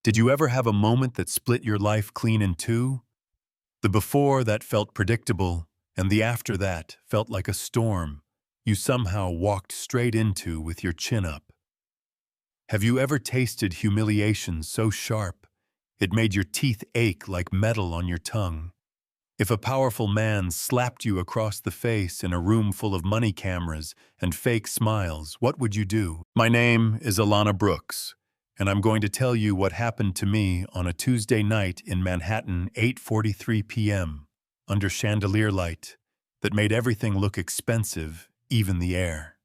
Did you ever have a moment that split your life clean in two? The before that felt predictable, and the after that felt like a storm you somehow walked straight into with your chin up. Have you ever tasted humiliation so sharp it made your teeth ache like metal on your tongue? If a powerful man slapped you across the face in a room full of money cameras and fake smiles, what would you do? My name is Alana Brooks, and I'm going to tell you what happened to me on a Tuesday night in Manhattan, 8:43 p.m., under chandelier light that made everything look expensive, even the air.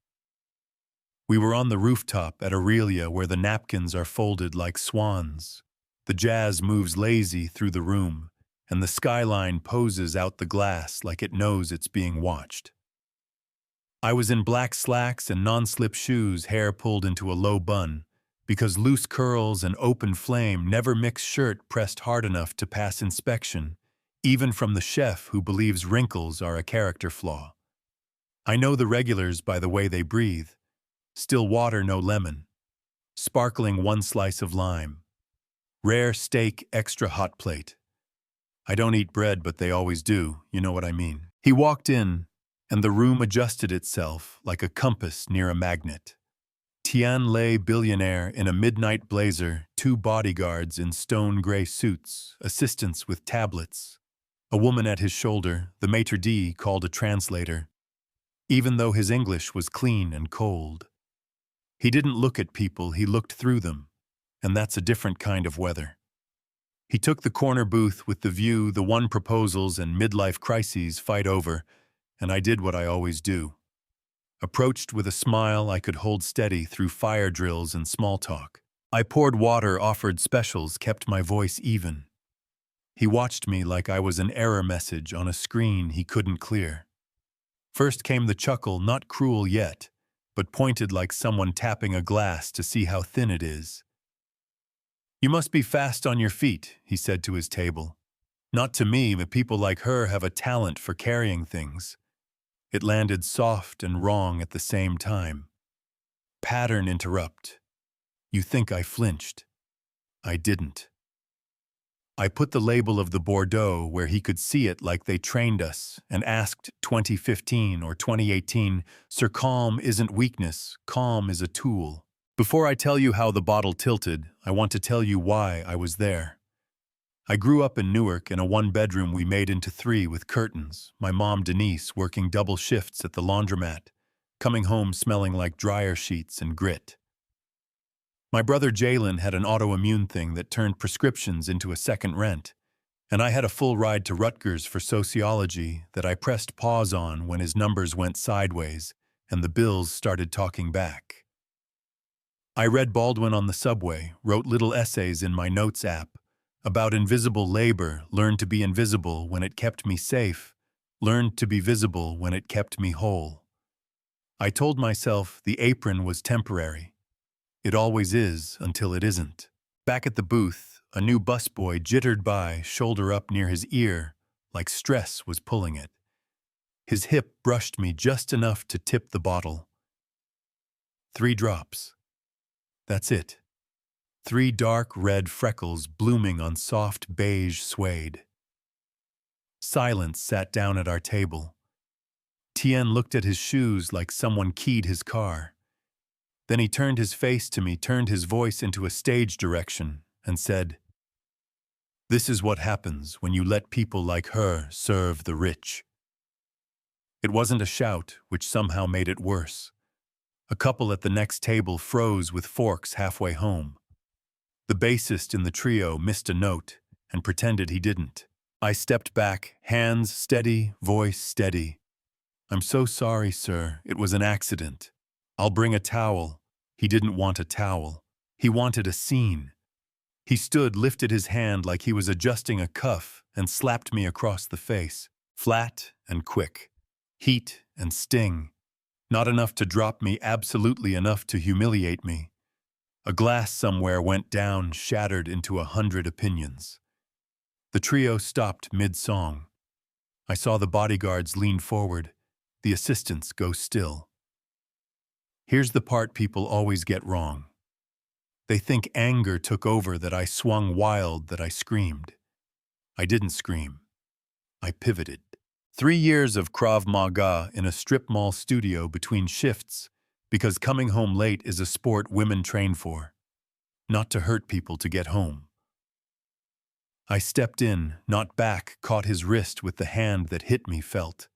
We were on the rooftop at Aurelia where the napkins are folded like swans. The jazz moves lazy through the room, and the skyline poses out the glass like it knows it's being watched. I was in black slacks and non-slip shoes, hair pulled into a low bun, because loose curls and open flame never mix shirt pressed hard enough to pass inspection, even from the chef who believes wrinkles are a character flaw. I know the regulars by the way they breathe. Still water, no lemon. Sparkling, one slice of lime. Rare steak, extra hot plate. I don't eat bread, but they always do, you know what I mean. He walked in, and the room adjusted itself like a compass near a magnet. Tian Lei billionaire in a midnight blazer, two bodyguards in stone-gray suits, assistants with tablets. A woman at his shoulder, the maitre d' called a translator, even though his English was clean and cold. He didn't look at people, he looked through them, and that's a different kind of weather. He took the corner booth with the view the one proposals and midlife crises fight over, and I did what I always do. Approached with a smile I could hold steady through fire drills and small talk. I poured water, offered specials, kept my voice even. He watched me like I was an error message on a screen he couldn't clear. First came the chuckle, not cruel yet, but pointed like someone tapping a glass to see how thin it is. "You must be fast on your feet," he said to his table. "Not to me, but people like her have a talent for carrying things." It landed soft and wrong at the same time. Pattern interrupt. You think I flinched. I didn't. I put the label of the Bordeaux where he could see it like they trained us and asked 2015 or 2018, "Sir, calm isn't weakness, calm is a tool." Before I tell you how the bottle tilted, I want to tell you why I was there. I grew up in Newark in a one-bedroom we made into three with curtains, my mom Denise working double shifts at the laundromat, coming home smelling like dryer sheets and grit. My brother Jalen had an autoimmune thing that turned prescriptions into a second rent, and I had a full ride to Rutgers for sociology that I pressed pause on when his numbers went sideways and the bills started talking back. I read Baldwin on the subway, wrote little essays in my notes app about invisible labor, learned to be invisible when it kept me safe, learned to be visible when it kept me whole. I told myself the apron was temporary. It always is until it isn't. Back at the booth, a new busboy jittered by, shoulder up near his ear, like stress was pulling it. His hip brushed me just enough to tip the bottle. 3 drops. That's it. 3 dark red freckles blooming on soft beige suede. Silence sat down at our table. Tien looked at his shoes like someone keyed his car. Then he turned his face to me, turned his voice into a stage direction, and said, "This is what happens when you let people like her serve the rich." It wasn't a shout, which somehow made it worse. A couple at the next table froze with forks halfway home. The bassist in the trio missed a note and pretended he didn't. I stepped back, hands steady, voice steady. "I'm so sorry, sir. It was an accident. I'll bring a towel." He didn't want a towel. He wanted a scene. He stood, lifted his hand like he was adjusting a cuff, and slapped me across the face. Flat and quick. Heat and sting. Not enough to drop me, absolutely enough to humiliate me. A glass somewhere went down, shattered into 100 opinions. The trio stopped mid-song. I saw the bodyguards lean forward, the assistants go still. Here's the part people always get wrong. They think anger took over, that I swung wild, that I screamed. I didn't scream. I pivoted. 3 years of Krav Maga in a strip mall studio between shifts, because coming home late is a sport women train for, not to hurt people to get home. I stepped in, not back, caught his wrist with the hand that hit me, felt.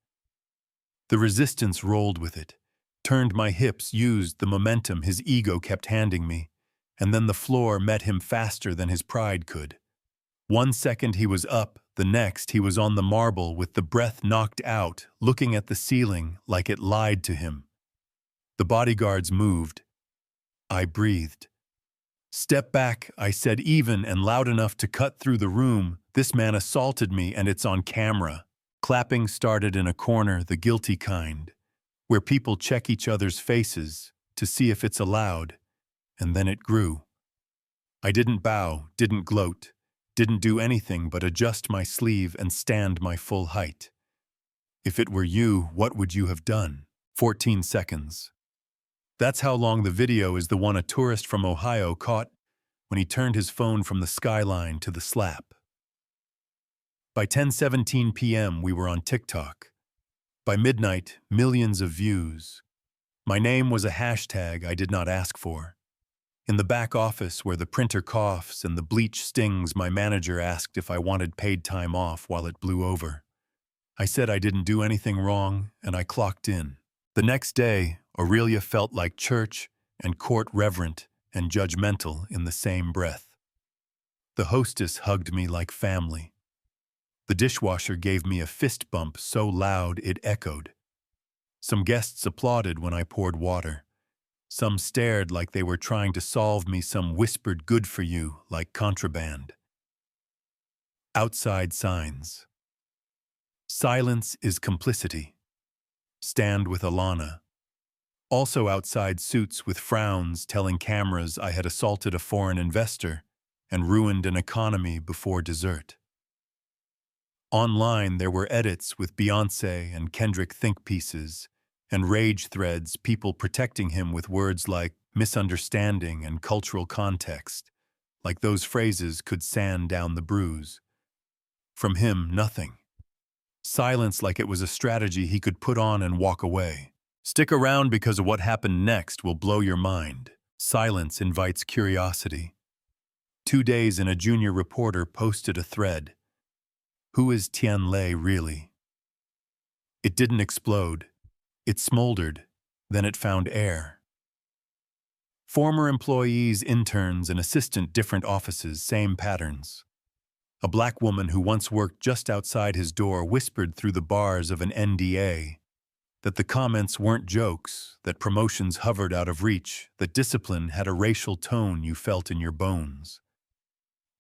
The resistance rolled with it, turned my hips, used the momentum his ego kept handing me, and then the floor met him faster than his pride could. 1 second he was up, the next he was on the marble with the breath knocked out, looking at the ceiling like it lied to him. The bodyguards moved. I breathed. "Step back," I said, even and loud enough to cut through the room. "This man assaulted me, and it's on camera." Clapping started in a corner, the guilty kind, where people check each other's faces to see if it's allowed, and then it grew. I didn't bow, didn't gloat, didn't do anything but adjust my sleeve and stand my full height. If it were you, what would you have done? 14 seconds. That's how long the video is, the one a tourist from Ohio caught when he turned his phone from the skyline to the slap. By 10:17 p.m. we were on TikTok. By midnight, millions of views. My name was a hashtag I did not ask for. In the back office where the printer coughs and the bleach stings, my manager asked if I wanted paid time off while it blew over. I said I didn't do anything wrong, and I clocked in. The next day, Aurelia felt like church and court reverent and judgmental in the same breath. The hostess hugged me like family. The dishwasher gave me a fist bump so loud it echoed. Some guests applauded when I poured water. Some stared like they were trying to solve me. Some whispered good for you like contraband. Outside signs. Silence is complicity. Stand with Alana. Also outside, suits with frowns telling cameras I had assaulted a foreign investor and ruined an economy before dessert. Online there were edits with Beyoncé and Kendrick think pieces, and rage threads, people protecting him with words like misunderstanding and cultural context, like those phrases could sand down the bruise. From him, nothing. Silence, like it was a strategy he could put on and walk away. Stick around because what happened next will blow your mind. Silence invites curiosity. 2 days and a junior reporter posted a thread. Who is Tian Lei really? It didn't explode. It smoldered. Then it found air. Former employees, interns, and assistant, different offices, same patterns. A black woman who once worked just outside his door whispered through the bars of an NDA that the comments weren't jokes, that promotions hovered out of reach, that discipline had a racial tone you felt in your bones.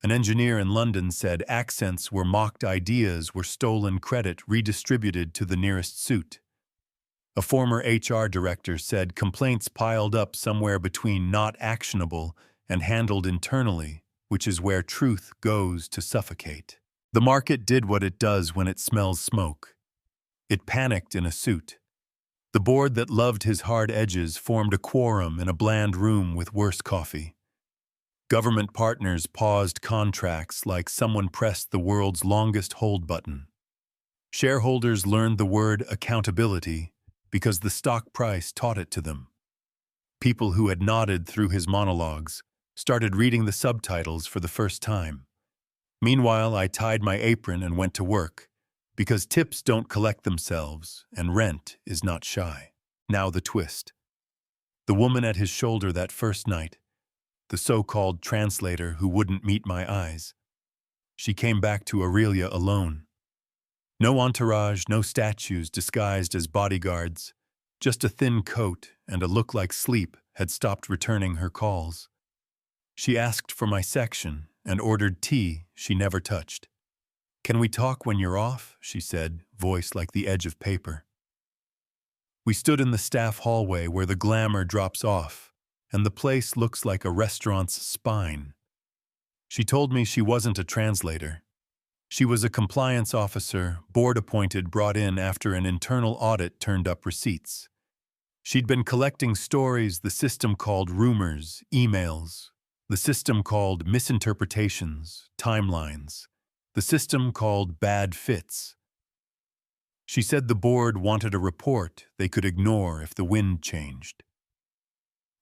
An engineer in London said accents were mocked, ideas were stolen, credit redistributed to the nearest suit. A former HR director said complaints piled up somewhere between not actionable and handled internally, which is where truth goes to suffocate. The market did what it does when it smells smoke. It panicked in a suit. The board that loved his hard edges formed a quorum in a bland room with worse coffee. Government partners paused contracts like someone pressed the world's longest hold button. Shareholders learned the word accountability because the stock price taught it to them. People who had nodded through his monologues started reading the subtitles for the first time. Meanwhile, I tied my apron and went to work, because tips don't collect themselves and rent is not shy. Now the twist. The woman at his shoulder that first night, the so-called translator who wouldn't meet my eyes. She came back to Aurelia alone. No entourage, no statues disguised as bodyguards, just a thin coat and a look like sleep had stopped returning her calls. She asked for my section and ordered tea she never touched. "Can we talk when you're off?" she said, voice like the edge of paper. We stood in the staff hallway where the glamour drops off, and the place looks like a restaurant's spine. She told me she wasn't a translator. She was a compliance officer, board-appointed, brought in after an internal audit turned up receipts. She'd been collecting stories the system called rumors, emails, The system called misinterpretations, timelines. The system called bad fits. She said the board wanted a report they could ignore if the wind changed.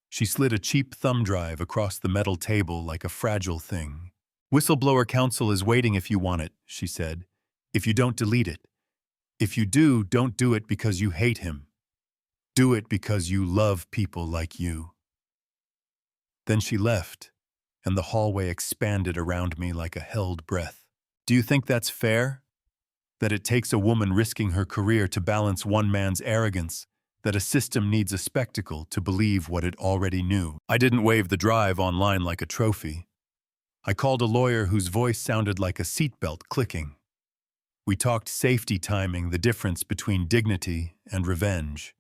She slid a cheap thumb drive across the metal table like a fragile thing. Whistleblower counsel is waiting if you want it, she said. If you don't, delete it. If you do, don't do it because you hate him. Do it because you love people like you. Then she left, and the hallway expanded around me like a held breath. Do you think that's fair? That it takes a woman risking her career to balance one man's arrogance, that a system needs a spectacle to believe what it already knew? I didn't wave the drive online like a trophy. I called a lawyer whose voice sounded like a seatbelt clicking. We talked safety timing, the difference between dignity and revenge.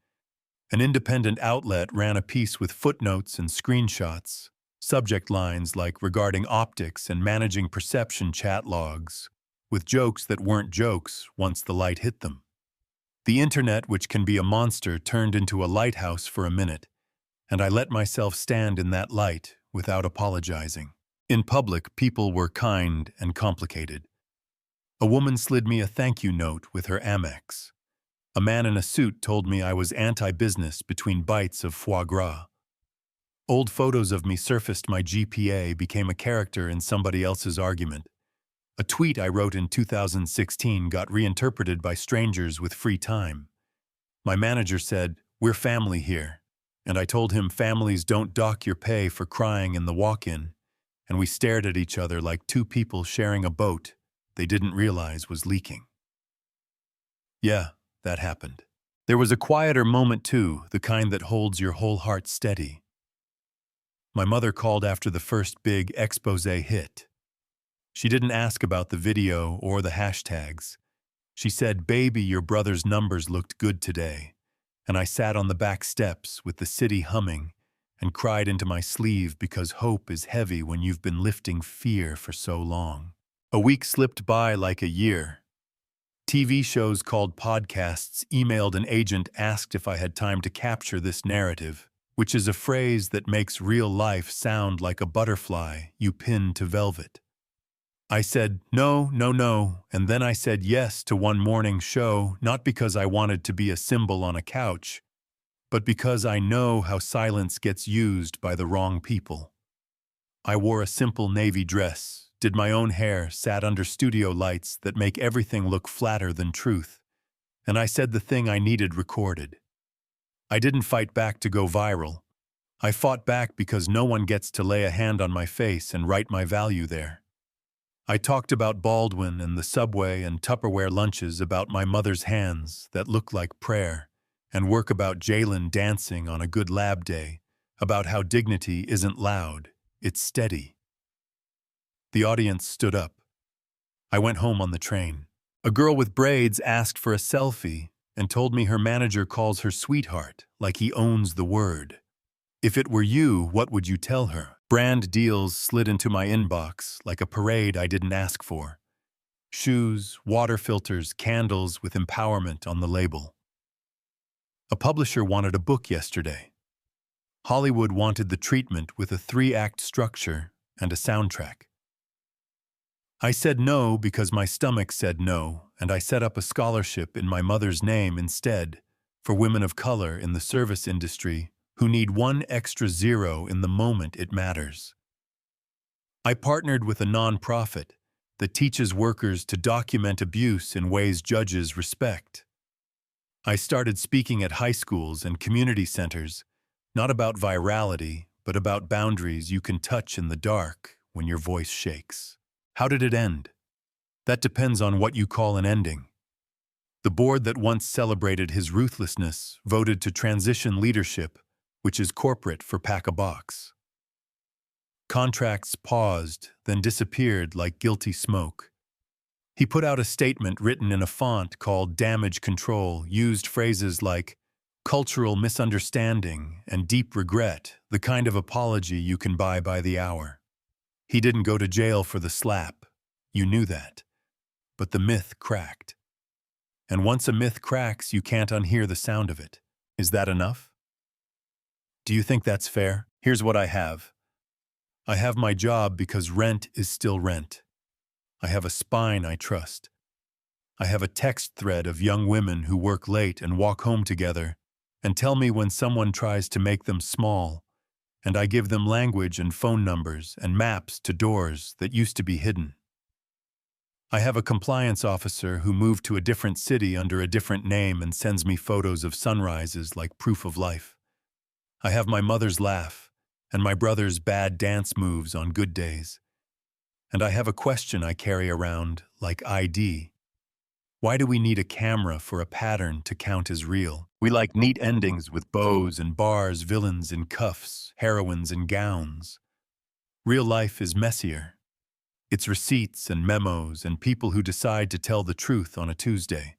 An independent outlet ran a piece with footnotes and screenshots, subject lines like regarding optics and managing perception chat logs, with jokes that weren't jokes once the light hit them. The internet, which can be a monster, turned into a lighthouse for a minute, and I let myself stand in that light without apologizing. In public, people were kind and complicated. A woman slid me a thank you note with her Amex. A man in a suit told me I was anti-business between bites of foie gras. Old photos of me surfaced. My GPA became a character in somebody else's argument. A tweet I wrote in 2016 got reinterpreted by strangers with free time. My manager said, "We're family here." And I told him families don't dock your pay for crying in the walk-in. And we stared at each other like two people sharing a boat they didn't realize was leaking. Yeah, that happened. There was a quieter moment too, the kind that holds your whole heart steady. My mother called after the first big expose hit. She didn't ask about the video or the hashtags. She said, "Baby, your brother's numbers looked good today." And I sat on the back steps with the city humming and cried into my sleeve because hope is heavy when you've been lifting fear for so long. A week slipped by like a year. TV shows called podcasts, emailed an agent, asked if I had time to capture this narrative, which is a phrase that makes real life sound like a butterfly you pin to velvet. I said, no, and then I said yes to one morning show, not because I wanted to be a symbol on a couch, but because I know how silence gets used by the wrong people. I wore a simple navy dress, did my own hair, sat under studio lights that make everything look flatter than truth, and I said the thing I needed recorded. I didn't fight back to go viral. I fought back because no one gets to lay a hand on my face and write my value there. I talked about Baldwin and the Subway and Tupperware lunches, about my mother's hands that looked like prayer, and work about Jalen dancing on a good lab day, about how dignity isn't loud, it's steady. The audience stood up. I went home on the train. A girl with braids asked for a selfie and told me her manager calls her sweetheart, like he owns the word. If it were you, what would you tell her? Brand deals slid into my inbox like a parade I didn't ask for. Shoes, water filters, candles with empowerment on the label. A publisher wanted a book yesterday. Hollywood wanted the treatment with a 3-act structure and a soundtrack. I said no because my stomach said no, and I set up a scholarship in my mother's name instead for women of color in the service industry who need one extra zero in the moment it matters. I partnered with a nonprofit that teaches workers to document abuse in ways judges respect. I started speaking at high schools and community centers, not about virality, but about boundaries you can touch in the dark when your voice shakes. How did it end? That depends on what you call an ending. The board that once celebrated his ruthlessness voted to transition leadership, which is corporate for pack-a-box. Contracts paused, then disappeared like guilty smoke. He put out a statement written in a font called Damage Control, used phrases like cultural misunderstanding and deep regret, the kind of apology you can buy by the hour. He didn't go to jail for the slap. You knew that. But the myth cracked. And once a myth cracks, you can't unhear the sound of it. Is that enough? Do you think that's fair? Here's what I have. I have my job because rent is still rent. I have a spine I trust. I have a text thread of young women who work late and walk home together and tell me when someone tries to make them small, and I give them language and phone numbers and maps to doors that used to be hidden. I have a compliance officer who moved to a different city under a different name and sends me photos of sunrises like proof of life. I have my mother's laugh and my brother's bad dance moves on good days. And I have a question I carry around like ID. Why do we need a camera for a pattern to count as real? We like neat endings with bows and bars, villains in cuffs, heroines in gowns. Real life is messier. It's receipts and memos and people who decide to tell the truth on a Tuesday.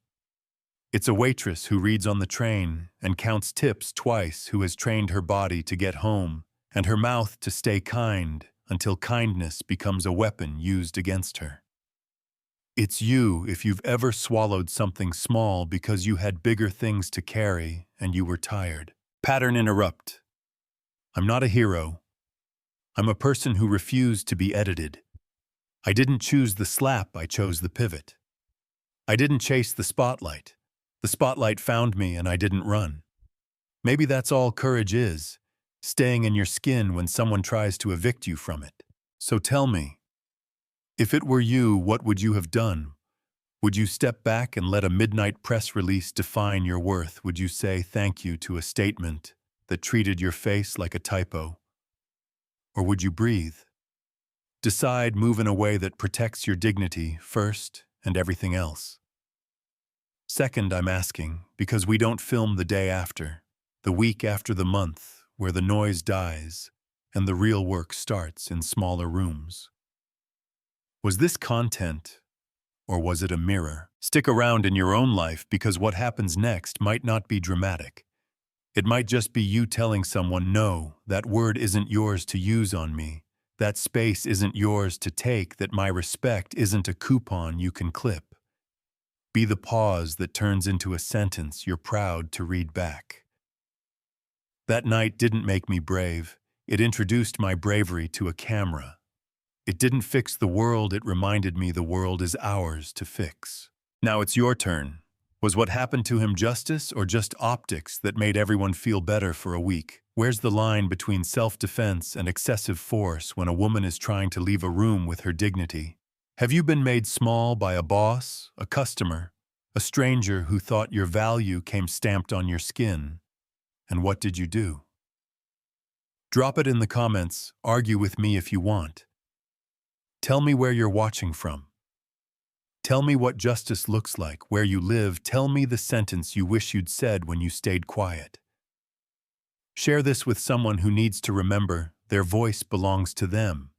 It's a waitress who reads on the train and counts tips twice, who has trained her body to get home and her mouth to stay kind until kindness becomes a weapon used against her. It's you if you've ever swallowed something small because you had bigger things to carry and you were tired. Pattern interrupt. I'm not a hero. I'm a person who refused to be edited. I didn't choose the slap, I chose the pivot. I didn't chase the spotlight. The spotlight found me and I didn't run. Maybe that's all courage is, staying in your skin when someone tries to evict you from it. So tell me, if it were you, what would you have done? Would you step back and let a midnight press release define your worth? Would you say thank you to a statement that treated your face like a typo? Or would you breathe? Decide, move in a way that protects your dignity first and everything else. Second, I'm asking, because we don't film the day after, the week after, the month, where the noise dies and the real work starts in smaller rooms. Was this content, or was it a mirror? Stick around in your own life, because what happens next might not be dramatic. It might just be you telling someone, no, that word isn't yours to use on me. That space isn't yours to take, that my respect isn't a coupon you can clip. Be the pause that turns into a sentence you're proud to read back. That night didn't make me brave. It introduced my bravery to a camera. It didn't fix the world, it reminded me the world is ours to fix. Now it's your turn. Was what happened to him justice or just optics that made everyone feel better for a week? Where's the line between self-defense and excessive force when a woman is trying to leave a room with her dignity? Have you been made small by a boss, a customer, a stranger who thought your value came stamped on your skin? And what did you do? Drop it in the comments, argue with me if you want. Tell me where you're watching from. Tell me what justice looks like, where you live. Tell me the sentence you wish you'd said when you stayed quiet. Share this with someone who needs to remember their voice belongs to them.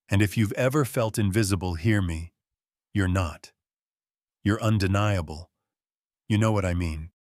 And if you've ever felt invisible, hear me. You're not. You're undeniable. You know what I mean.